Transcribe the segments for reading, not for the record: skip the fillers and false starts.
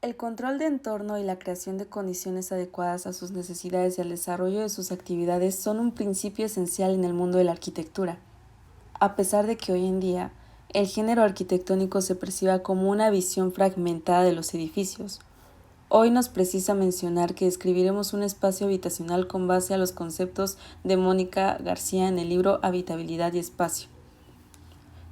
El control de entorno y la creación de condiciones adecuadas a sus necesidades y al desarrollo de sus actividades son un principio esencial en el mundo de la arquitectura. A pesar de que hoy en día el género arquitectónico se perciba como una visión fragmentada de los edificios, hoy nos precisa mencionar que describiremos un espacio habitacional con base a los conceptos de Mónica García en el libro Habitabilidad y Espacio.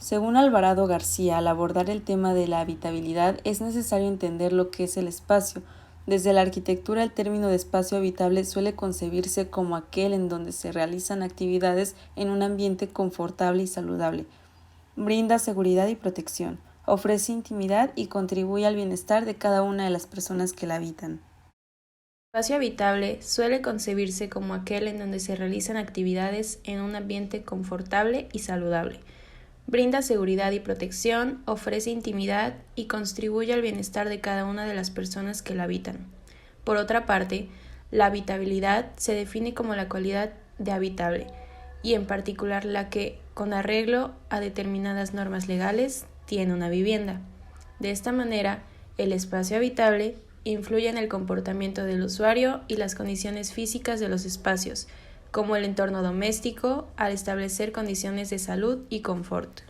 Según Alvarado García, al abordar el tema de la habitabilidad es necesario entender lo que es el espacio. Desde la arquitectura, el término de espacio habitable suele concebirse como aquel en donde se realizan actividades en un ambiente confortable y saludable. Brinda seguridad y protección, ofrece intimidad y contribuye al bienestar de cada una de las personas que la habitan. El espacio habitable suele concebirse como aquel en donde se realizan actividades en un ambiente confortable y saludable. Brinda seguridad y protección, ofrece intimidad y contribuye al bienestar de cada una de las personas que la habitan. Por otra parte, la habitabilidad se define como la cualidad de habitable, y en particular la que, con arreglo a determinadas normas legales, tiene una vivienda. De esta manera, el espacio habitable influye en el comportamiento del usuario y las condiciones físicas de los espacios, como el entorno doméstico, al establecer condiciones de salud y confort.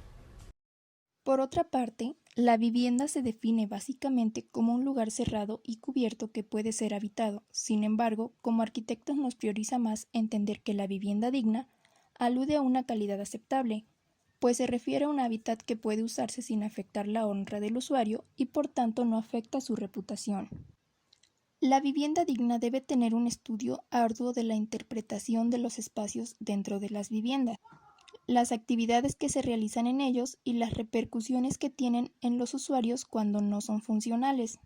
Por otra parte, la vivienda se define básicamente como un lugar cerrado y cubierto que puede ser habitado. Sin embargo, como arquitectos nos prioriza más entender que la vivienda digna alude a una calidad aceptable, pues se refiere a un hábitat que puede usarse sin afectar la honra del usuario y por tanto no afecta su reputación. La vivienda digna debe tener un estudio arduo de la interpretación de los espacios dentro de las viviendas, las actividades que se realizan en ellos y las repercusiones que tienen en los usuarios cuando no son funcionales.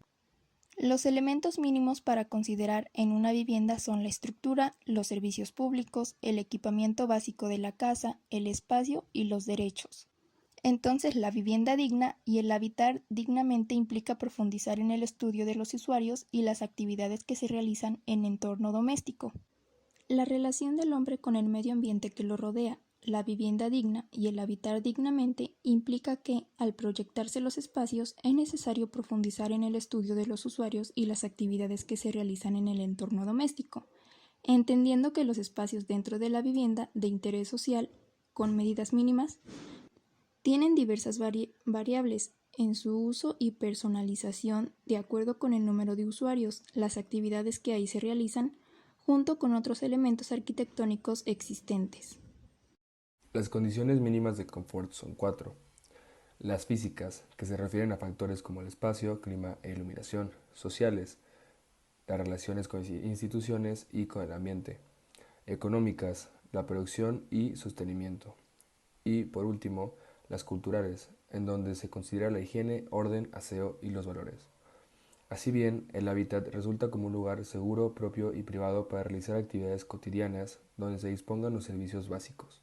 Los elementos mínimos para considerar en una vivienda son la estructura, los servicios públicos, el equipamiento básico de la casa, el espacio y los derechos. Entonces, la vivienda digna y el habitar dignamente implica profundizar en el estudio de los usuarios y las actividades que se realizan en entorno doméstico. La relación del hombre con el medio ambiente que lo rodea, la vivienda digna y el habitar dignamente implica que, al proyectarse los espacios, es necesario profundizar en el estudio de los usuarios y las actividades que se realizan en el entorno doméstico, entendiendo que los espacios dentro de la vivienda de interés social, con medidas mínimas, tienen diversas variables en su uso y personalización de acuerdo con el número de usuarios, las actividades que ahí se realizan, junto con otros elementos arquitectónicos existentes. Las condiciones mínimas de confort son cuatro. Las físicas, que se refieren a factores como el espacio, clima e iluminación; sociales, las relaciones con instituciones y con el ambiente; económicas, la producción y sostenimiento; y, por último, las culturales, en donde se considera la higiene, orden, aseo y los valores. Así bien, el hábitat resulta como un lugar seguro, propio y privado para realizar actividades cotidianas donde se dispongan los servicios básicos.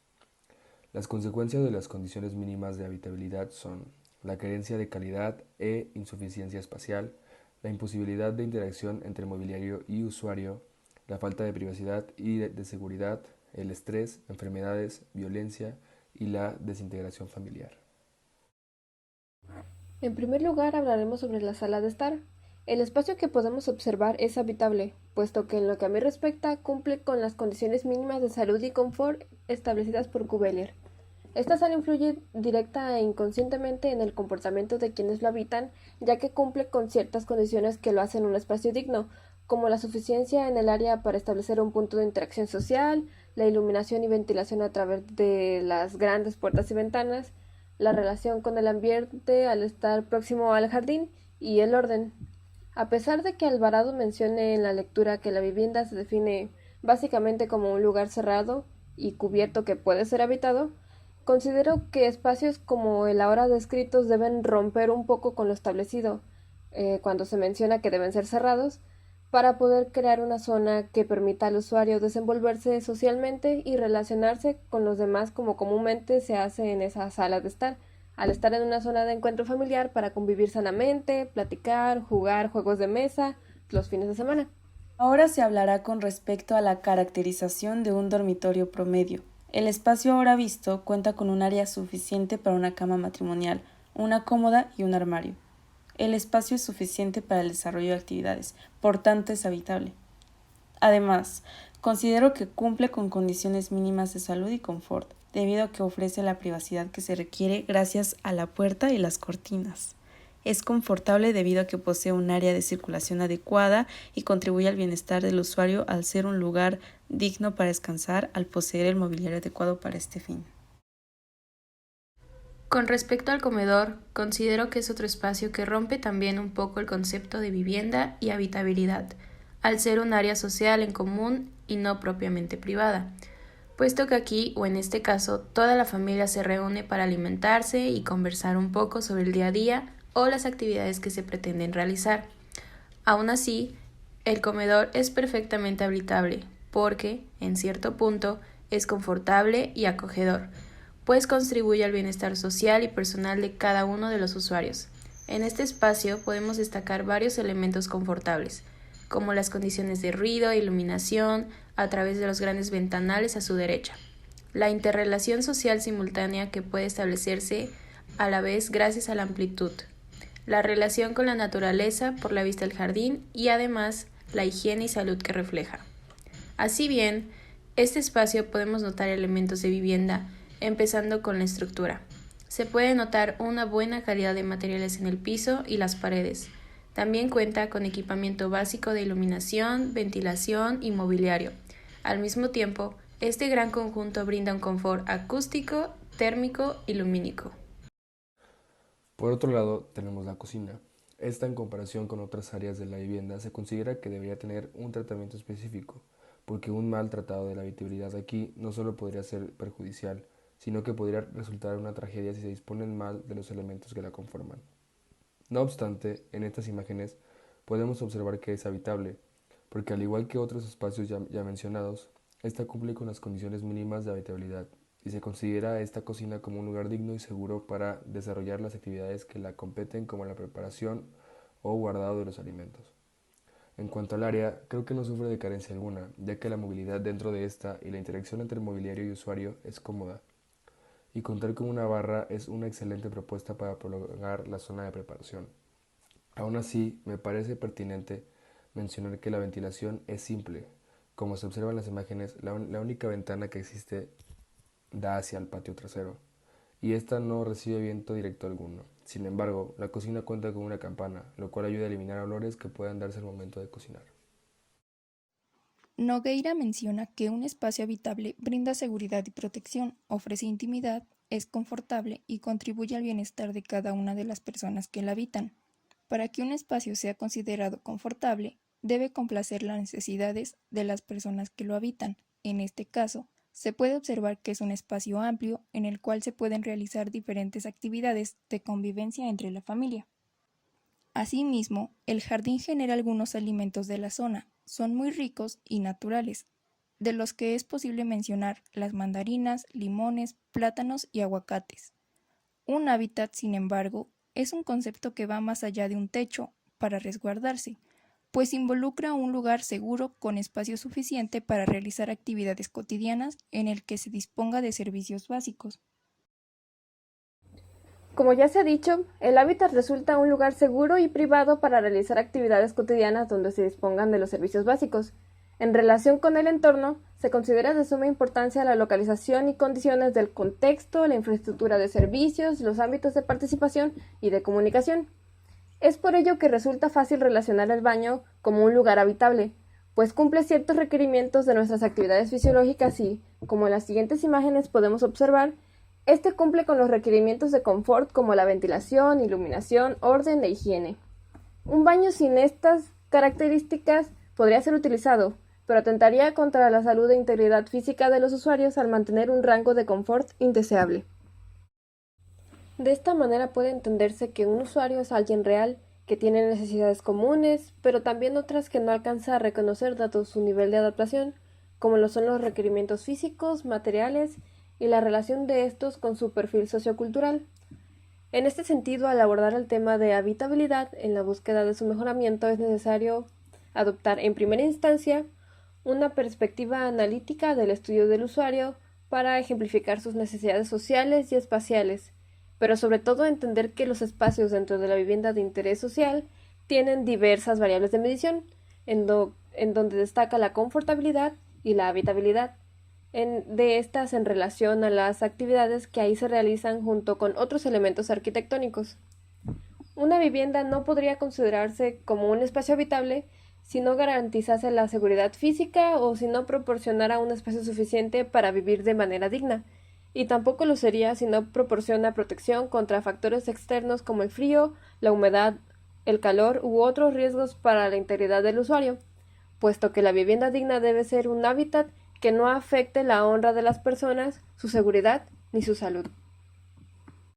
Las consecuencias de las condiciones mínimas de habitabilidad son la carencia de calidad e insuficiencia espacial, la imposibilidad de interacción entre mobiliario y usuario, la falta de privacidad y de seguridad, el estrés, enfermedades, violencia y la desintegración familiar. En primer lugar, hablaremos sobre la sala de estar. El espacio que podemos observar es habitable, puesto que en lo que a mí respecta cumple con las condiciones mínimas de salud y confort establecidas por Cuvelier. Esta sala influye directa e inconscientemente en el comportamiento de quienes lo habitan, ya que cumple con ciertas condiciones que lo hacen un espacio digno, como la suficiencia en el área para establecer un punto de interacción social, la iluminación y ventilación a través de las grandes puertas y ventanas, la relación con el ambiente al estar próximo al jardín y el orden. A pesar de que Alvarado mencione en la lectura que la vivienda se define básicamente como un lugar cerrado y cubierto que puede ser habitado, considero que espacios como el ahora descritos deben romper un poco con lo establecido, cuando se menciona que deben ser cerrados, para poder crear una zona que permita al usuario desenvolverse socialmente y relacionarse con los demás como comúnmente se hace en esa sala de estar, al estar en una zona de encuentro familiar para convivir sanamente, platicar, jugar juegos de mesa los fines de semana. Ahora se hablará con respecto a la caracterización de un dormitorio promedio. El espacio ahora visto cuenta con un área suficiente para una cama matrimonial, una cómoda y un armario. el espacio es suficiente para el desarrollo de actividades, por tanto es habitable. Además, considero que cumple con condiciones mínimas de salud y confort, debido a que ofrece la privacidad que se requiere gracias a la puerta y las cortinas. Es confortable debido a que posee un área de circulación adecuada y contribuye al bienestar del usuario al ser un lugar digno para descansar al poseer el mobiliario adecuado para este fin. Con respecto al comedor, considero que es otro espacio que rompe también un poco el concepto de vivienda y habitabilidad, al ser un área social en común y no propiamente privada, puesto que aquí, o en este caso, toda la familia se reúne para alimentarse y conversar un poco sobre el día a día o las actividades que se pretenden realizar. Aún así, el comedor es perfectamente habitable porque, en cierto punto, es confortable y acogedor, pues contribuye al bienestar social y personal de cada uno de los usuarios. En este espacio podemos destacar varios elementos confortables, como las condiciones de ruido e iluminación a través de los grandes ventanales a su derecha, la interrelación social simultánea que puede establecerse a la vez gracias a la amplitud, la relación con la naturaleza por la vista del jardín y además la higiene y salud que refleja. Así bien, este espacio podemos notar elementos de vivienda, empezando con la estructura. Se puede notar una buena calidad de materiales en el piso y las paredes. También cuenta con equipamiento básico de iluminación, ventilación y mobiliario. Al mismo tiempo, este gran conjunto brinda un confort acústico, térmico y lumínico. Por otro lado, tenemos la cocina. Esta, en comparación con otras áreas de la vivienda, se considera que debería tener un tratamiento específico, porque un mal tratado de la habitabilidad aquí no solo podría ser perjudicial, sino que podría resultar una tragedia si se disponen mal de los elementos que la conforman. No obstante, en estas imágenes podemos observar que es habitable, porque al igual que otros espacios ya mencionados, esta cumple con las condiciones mínimas de habitabilidad y se considera a esta cocina como un lugar digno y seguro para desarrollar las actividades que la competen, como la preparación o guardado de los alimentos. En cuanto al área, creo que no sufre de carencia alguna, ya que la movilidad dentro de esta y la interacción entre mobiliario y usuario es cómoda, y contar con una barra es una excelente propuesta para prolongar la zona de preparación. Aún así, me parece pertinente mencionar que la ventilación es simple. Como se observa en las imágenes, la única ventana que existe da hacia el patio trasero, y esta no recibe viento directo alguno. Sin embargo, la cocina cuenta con una campana, lo cual ayuda a eliminar olores que puedan darse al momento de cocinar. Nogueira menciona que un espacio habitable brinda seguridad y protección, ofrece intimidad, es confortable y contribuye al bienestar de cada una de las personas que la habitan. Para que un espacio sea considerado confortable, debe complacer las necesidades de las personas que lo habitan. En este caso, se puede observar que es un espacio amplio en el cual se pueden realizar diferentes actividades de convivencia entre la familia. Asimismo, el jardín genera algunos alimentos de la zona, son muy ricos y naturales, de los que es posible mencionar las mandarinas, limones, plátanos y aguacates. Un hábitat, sin embargo, es un concepto que va más allá de un techo para resguardarse, pues involucra un lugar seguro con espacio suficiente para realizar actividades cotidianas en el que se disponga de servicios básicos. Como ya se ha dicho, el hábitat resulta un lugar seguro y privado para realizar actividades cotidianas donde se dispongan de los servicios básicos. En relación con el entorno, se considera de suma importancia la localización y condiciones del contexto, la infraestructura de servicios, los ámbitos de participación y de comunicación. Es por ello que resulta fácil relacionar el baño como un lugar habitable, pues cumple ciertos requerimientos de nuestras actividades fisiológicas y, como en las siguientes imágenes podemos observar, este cumple con los requerimientos de confort como la ventilación, iluminación, orden e higiene. Un baño sin estas características podría ser utilizado, pero atentaría contra la salud e integridad física de los usuarios al mantener un rango de confort indeseable. De esta manera puede entenderse que un usuario es alguien real, que tiene necesidades comunes, pero también otras que no alcanza a reconocer dado su nivel de adaptación, como lo son los requerimientos físicos, materiales y la relación de estos con su perfil sociocultural. En este sentido, al abordar el tema de habitabilidad en la búsqueda de su mejoramiento, es necesario adoptar en primera instancia una perspectiva analítica del estudio del usuario para ejemplificar sus necesidades sociales y espaciales, pero sobre todo entender que los espacios dentro de la vivienda de interés social tienen diversas variables de medición, en donde destaca la confortabilidad y la habitabilidad de estas en relación a las actividades que ahí se realizan junto con otros elementos arquitectónicos. Una vivienda no podría considerarse como un espacio habitable si no garantizase la seguridad física o si no proporcionara un espacio suficiente para vivir de manera digna, y tampoco lo sería si no proporciona protección contra factores externos como el frío, la humedad, el calor u otros riesgos para la integridad del usuario, puesto que la vivienda digna debe ser un hábitat que no afecte la honra de las personas, su seguridad ni su salud.